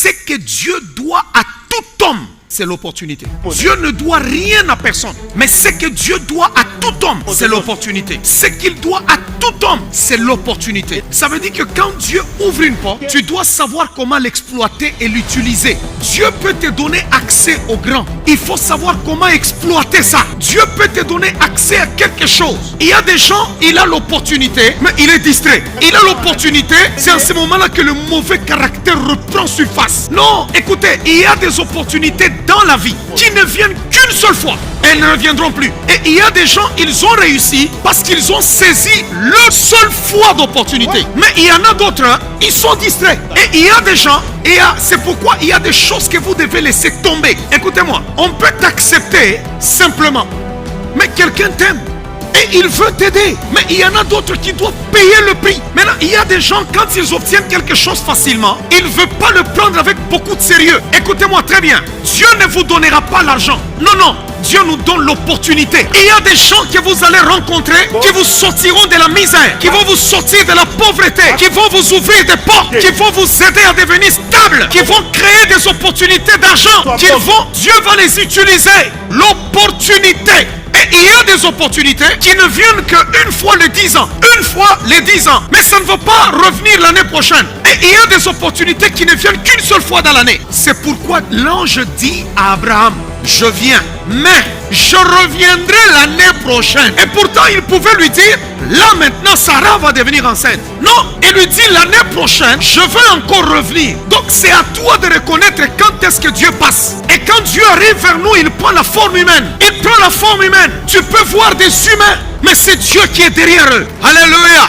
Ce que Dieu doit à tout homme, c'est l'opportunité. Dieu ne doit rien à personne. Mais ce que Dieu doit à tout homme, c'est l'opportunité. Ce qu'il doit à tout homme, c'est l'opportunité. Ça veut dire que quand Dieu ouvre une porte, tu dois savoir comment l'exploiter et l'utiliser. Dieu peut te donner accès au grand. Il faut savoir comment exploiter ça. Dieu peut te donner accès à quelque chose. Il y a des gens, il a l'opportunité, mais il est distrait. Il a l'opportunité, c'est à ce moment-là que le mauvais caractère reprend surface. Non, écoutez, il y a des opportunités dans la vie qui ne viennent qu'une seule fois. Elles ne reviendront plus. Et il y a des gens, ils ont réussi parce qu'ils ont saisi leur seule fois d'opportunité. Mais il y en a d'autres, hein, ils sont distraits. Et il y a des gens, c'est pourquoi il y a des choses que vous devez laisser tomber. Écoutez-moi, on peut t'accepter simplement. Mais quelqu'un t'aime. Et il veut t'aider. Mais il y en a d'autres qui doivent payer le prix. Maintenant, il y a des gens, quand ils obtiennent quelque chose facilement, ils ne veulent pas le prendre avec beaucoup de sérieux. Écoutez-moi très bien. Dieu ne vous donnera pas l'argent. Non, non. Dieu nous donne l'opportunité. Il y a des gens que vous allez rencontrer qui vous sortiront de la misère, qui vont vous sortir de la pauvreté, qui vont vous ouvrir des portes, qui vont vous aider à devenir stable, qui vont créer des opportunités d'argent, Dieu va les utiliser. L'opportunité. Et il y a des opportunités qui ne viennent qu'une fois les 10 ans. Une fois les 10 ans. Mais ça ne va pas revenir l'année prochaine. Et il y a des opportunités qui ne viennent qu'une seule fois dans l'année. C'est pourquoi l'ange dit à Abraham, je viens, mais je reviendrai l'année prochaine. Et pourtant il pouvait lui dire, là maintenant Sarah va devenir enceinte. Non, il lui dit l'année prochaine, je vais encore revenir. Donc c'est à toi de reconnaître quand est-ce que Dieu passe. Et quand Dieu arrive vers nous, il prend la forme humaine. Il prend la forme humaine. Tu peux voir des humains, mais c'est Dieu qui est derrière eux. Alléluia.